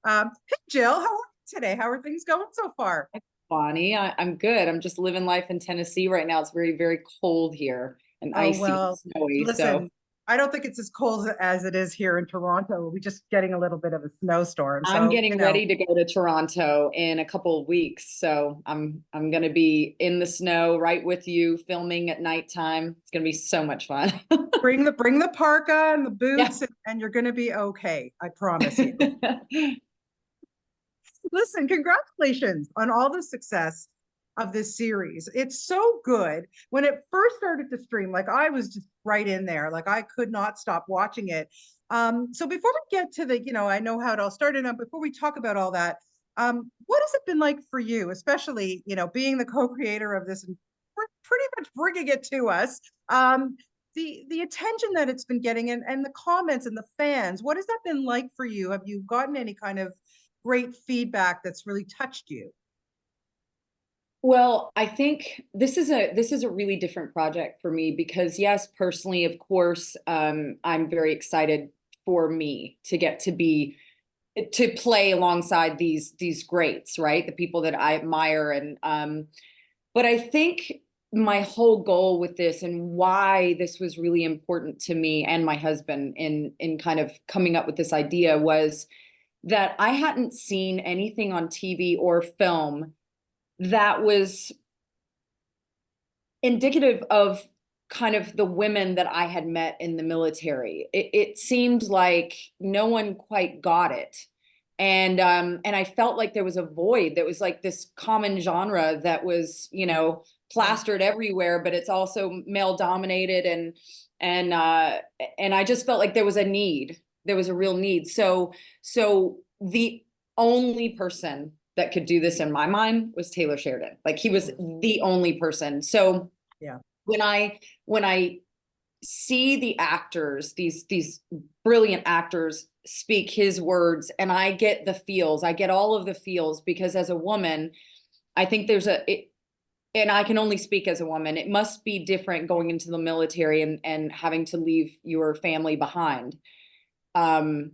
Hey Jill, how are you today? How are things going so far? Bonnie, I'm good. I'm just living life in Tennessee right now. It's very, very cold here and Oh, icy and well, snowy. So listen, I don't think it's as cold as it is here in Toronto. We're just getting a little bit of a snowstorm. I'm So, getting ready to go to Toronto in a couple of weeks. So I'm gonna be in the snow right with you, filming at nighttime. It's gonna be so much fun. bring the parka and the Yeah. boots and you're going to be okay. I promise you. Listen, congratulations on all the success of this series. It's so good. When it first started to stream, like I was just right in there, like I could not stop watching it. So before we get to the, I know how it all started. And before we talk about all that, what has it been like for you, especially, being the co-creator of this and pretty much bringing it to us? The attention that it's been getting and the comments and the fans, what has that been like for you? Have you gotten any kind of great feedback that's really touched you? Well, I think this is a really different project for me because yes, personally, of course, I'm very excited for me to get to play alongside these greats, right? The people that I admire and but I think my whole goal with this and why this was really important to me and my husband in kind of coming up with this idea was that I hadn't seen anything on TV or film that was indicative of kind of the women that I had met in the military. It seemed like no one quite got it. And I felt like there was a void that was like this common genre that was, Yeah. plastered everywhere, but it's also male dominated and and I just felt like there was a need. There was a real need. So the only person that could do this in my mind was Taylor Sheridan. Like he was the only person. So Yeah. when I see the actors, these brilliant actors speak his words, and I get the feels, I get all of the feels because as a woman, I think and I can only speak as a woman. It must be different going into the military and having to leave your family behind. Um,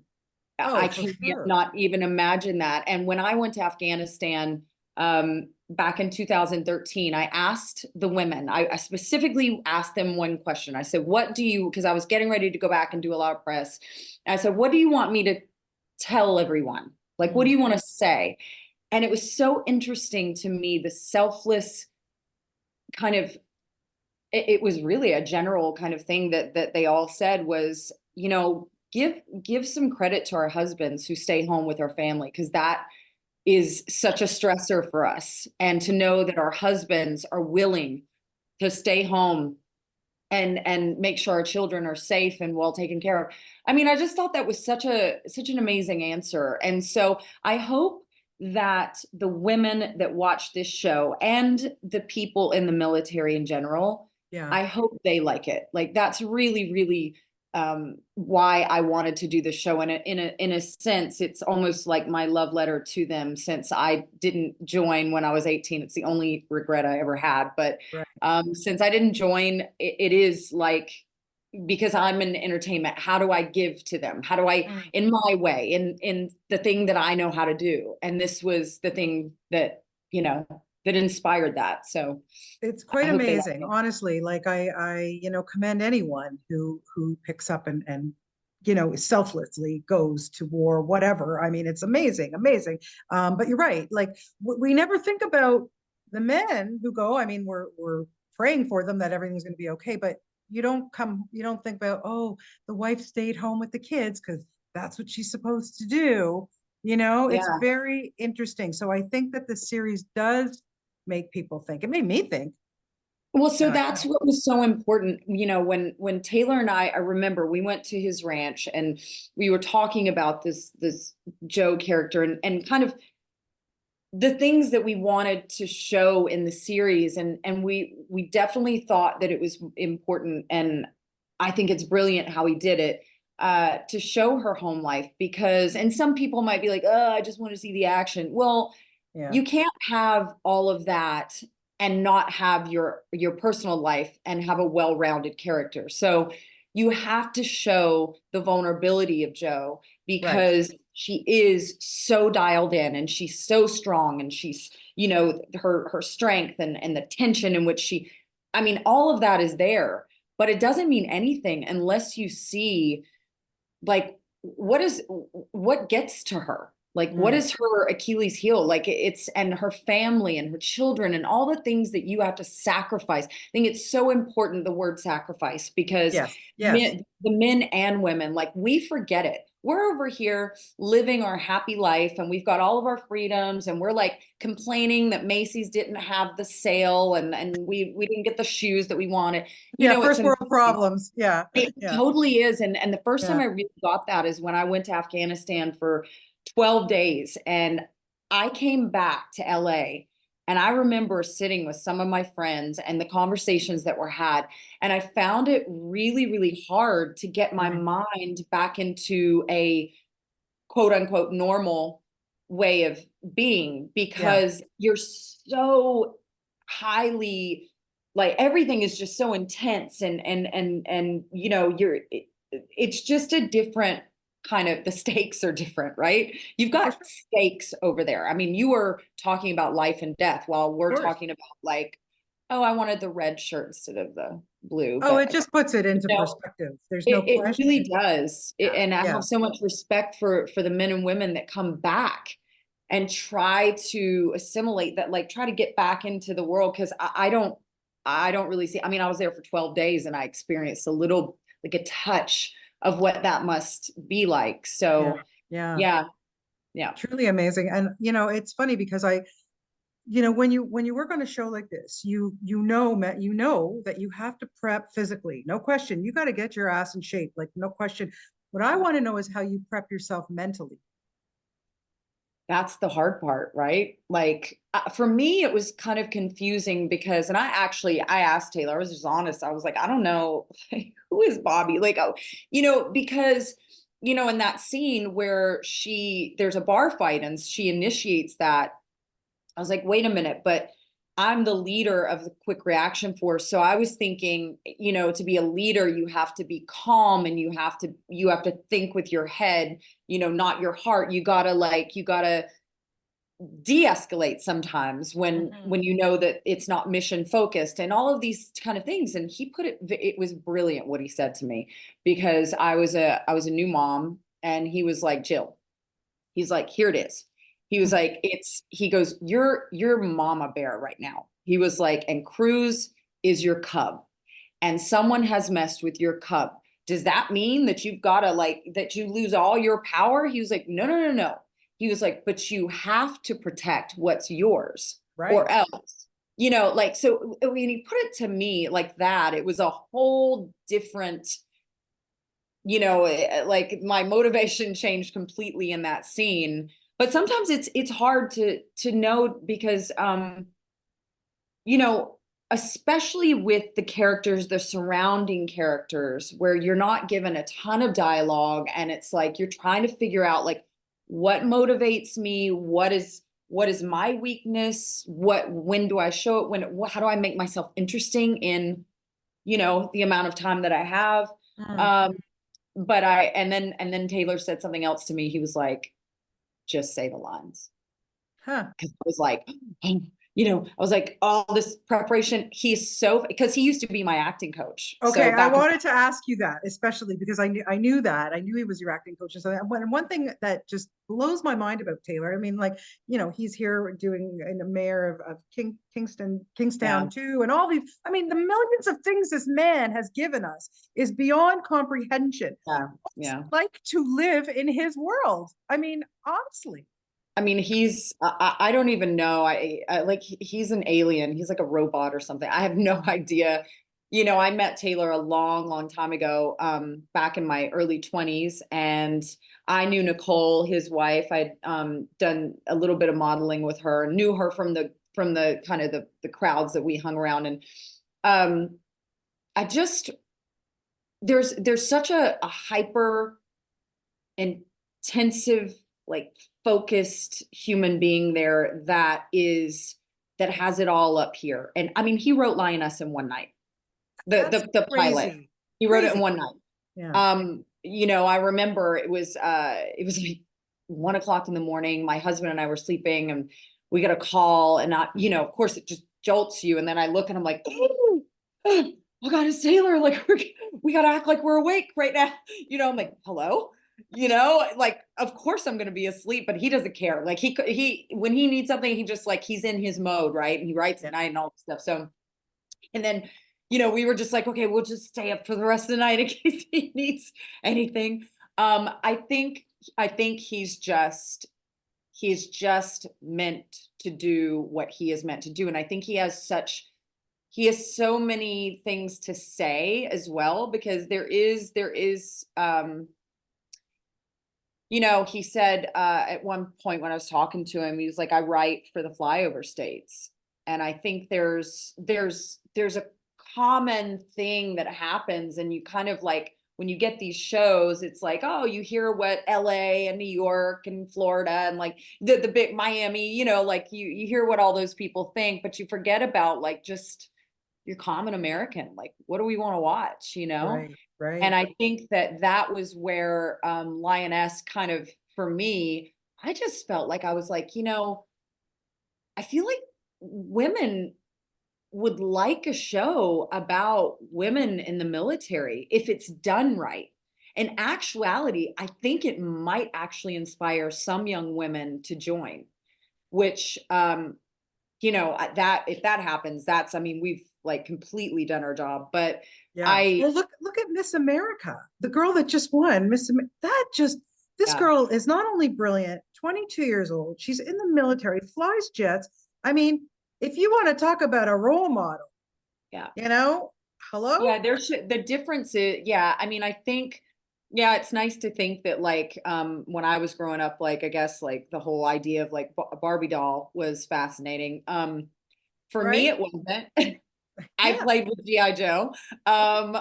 Oh, I for can't sure. not even imagine that. And when I went to Afghanistan back in 2013, I asked the women, I specifically asked them one question. I said, what do you, because I was getting ready to go back and do a lot of press. I said, what do you want me to tell everyone? Like, what do Mm. you want to say? And it was so interesting to me, the selfless kind of, it was really a general kind of thing that they all said was, give some credit to our husbands who stay home with our family because that is such a stressor for us. And to know that our husbands are willing to stay home and make sure our children are safe and well taken care of. I mean, I just thought that was such an amazing answer. And so I hope that the women that watch this show and the people in the military in general, Yeah. I hope they like it. Like that's really, really why I wanted to do the show. And in a sense, it's almost like my love letter to them since I didn't join when I was 18. It's the only regret I ever had. But Right. since I didn't join, it is like because I'm in entertainment, how do I give to them? How do I, Mm. in my way, in the thing that I know how to do? And this was the thing that, that inspired that. So It's I quite hope they like amazing, it. honestly. Like I commend anyone who picks up and selflessly goes to war, whatever. I mean, it's amazing, amazing. But you're right. Like we never think about the men who go. I mean, we're praying for them that everything's going to be okay, but you don't think about, oh, the wife stayed home with the kids because that's what she's supposed to do. It's Yeah. very interesting. So I think that the series does make people think. It made me think. Well, so And I, that's what was so important, when Taylor and I remember we went to his ranch and we were talking about this Joe character and kind of the things that we wanted to show in the series and we definitely thought that it was important and I think it's brilliant how he did it to show her home life because and some people might be like, oh, I just want to see the action. Well, yeah, you can't have all of that and not have your personal life and have a well-rounded character. So you have to show the vulnerability of Joe right. because she is so dialed in and she's so strong and she's, you know, her strength and the tension in which she, I mean, all of that is there, but it doesn't mean anything unless you see like what gets to her. Like, what Mm. is her Achilles heel? Like it's, and her family and her children and all the things that you have to sacrifice. I think it's so important, the word sacrifice, because Yes, yes. the men and women, like we forget it. We're over here living our happy life and we've got all of our freedoms and we're like complaining that Macy's didn't have the sale and we didn't get the shoes that we wanted. You Yeah, know, it's first world amazing. problems. Yeah, It yeah, totally is. And the first time yeah. I really got that is when I went to Afghanistan for 12 days and I came back to LA and I remember sitting with some of my friends and the conversations that were had. And I found it really, really hard to get my Mm. mind back into a quote unquote normal way of being Yeah, because you're so highly like everything is just so intense and you know it's just a different kind of, the stakes are different, right? You've for got sure. stakes over there. I mean, you were talking about life and death while Of we're course. talking about like, oh, I wanted the red shirt instead of the blue, Oh, but it just puts it you into know, perspective. There's no it really question. does. Yeah, And I yeah. have so much respect for the men and women that come back and try to assimilate that, like try to get back into the world. Cause I don't really see, I mean, I was there for 12 days and I experienced a little, like a touch of what that must be like. Yeah, So yeah. yeah, yeah. Truly amazing. And it's funny because when you work on a show like this, Matt, you know that you have to prep physically. No question. You got to get your ass in shape, like no question. What I want to know is how you prep yourself mentally. That's the hard part, right? Like for me, it was kind of confusing because, and I asked Taylor, I was just honest. I was like, I don't know, like, who is Bobby? Like, oh, you know, because, you know, in that scene where there's a bar fight and she initiates that, I was like, wait a minute, but I'm the leader of the quick reaction force. So I was thinking, you know, to be a leader, you have to be calm and you have to think with your head, you know, not your heart. You gotta de-escalate sometimes Mhm. when you know that it's not mission focused and all of these kind of things. And he put it was brilliant what he said to me because I was a new mom and he was like, Jill, he's like, here it is. He was like, he goes, you're mama bear right now. He was like, and Cruz is your cub. And someone has messed with your cub. Does that mean that you've got to like, that you lose all your power? He was like, no, no, no, no. He was like, but you have to protect what's yours Right. or else. You know, like, so when he put it to me like that, it was a whole different, you know, like my motivation changed completely in that scene. But sometimes it's hard to know because you know, especially with the characters, the surrounding characters, where you're not given a ton of dialogue and it's like you're trying to figure out like what motivates me, what is my weakness, when do I show it, how do I make myself interesting in, you know, the amount of time that I have. Mm. Um, but and then Taylor said something else to me. He was like, just say the lines. Huh. Because I was like, oh, you know, I was like, all this preparation. He's so, because he used to be my acting coach. Okay, So I back in, wanted to ask you that, especially because I knew he was your acting coach. And so one thing that just blows my mind about Taylor, I mean, like, he's here doing in the mayor of yeah, Kingstown too, and all these, I mean, the millions of things this man has given us is beyond comprehension. yeah, What's yeah. it like to live in his world? I mean, honestly. I mean, I don't even know. I like, he's an alien. He's like a robot or something. I have no idea. You know, I met Taylor a long, long time ago, back in my early 20s. And I knew Nicole, his wife. I'd done a little bit of modeling with her, knew her from the kind of the crowds that we hung around. And um, I just, there's such a hyper intensive, like focused human being there that has it all up here. And I mean, he wrote Lioness in one night, That's the pilot. crazy. He wrote it in Crazy. one night. Yeah. You know, I remember it was like 1 o'clock in the morning. My husband and I were sleeping, and we got a call, and of course it just jolts you. And then I look and I'm like, oh, oh God, it's Taylor. Like we got to act like we're awake right now. I'm like, hello. Like, of course I'm going to be asleep, but he doesn't care. Like when he needs something, he just like, he's in his mode. Right. And he writes at night and all this stuff. So, and then, we were just like, okay, we'll just stay up for the rest of the night in case he needs anything. I think he's just meant to do what he is meant to do. And I think he has so many things to say as well, because he said, at one point when I was talking to him, he was like, I write for the flyover states. And I think there's a common thing that happens, and you kind of like, when you get these shows, it's like, oh, you hear what LA and New York and Florida and like the big Miami, like you hear what all those people think, but you forget about like just your common American, like what do we want to watch? Right, right. And I think that was where Lioness kind of, for me, I just felt like I was like, I feel like women would like a show about women in the military if it's done right. In actuality, I think it might actually inspire some young women to join, which that if that happens, I mean, we've like completely done our job. But Yeah. I Well, look at Miss America, the girl that just won this yeah, girl is not only brilliant, 22 years old. She's in the military, flies jets. I mean, if you want to talk about a role model, yeah. hello? Yeah, the difference is, yeah, I mean, I think, yeah, it's nice to think that like when I was growing up, like I guess like the whole idea of like a Barbie doll was fascinating. For me Right? it wasn't. I Yeah. played with GI Joe. Um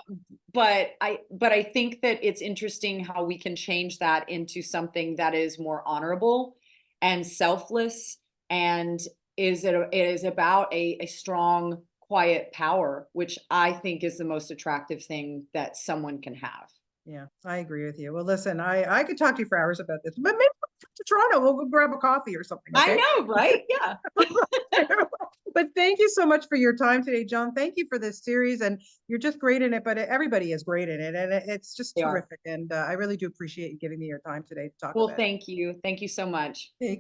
but I think that it's interesting how we can change that into something that is more honorable and selfless, and it is about a strong, quiet power, which I think is the most attractive thing that someone can have. Yeah, I agree with you. Well, listen, I could talk to you for hours about this, but maybe to Toronto, we'll go grab a coffee or something, I okay? know, right? Yeah. But thank you so much for your time today, John. Thank you for this series, and you're just great in it. But everybody is great in it, and it's just They are. terrific. And I really do appreciate you giving me your time today to talk Well, about it. thank you. Thank you so much. Take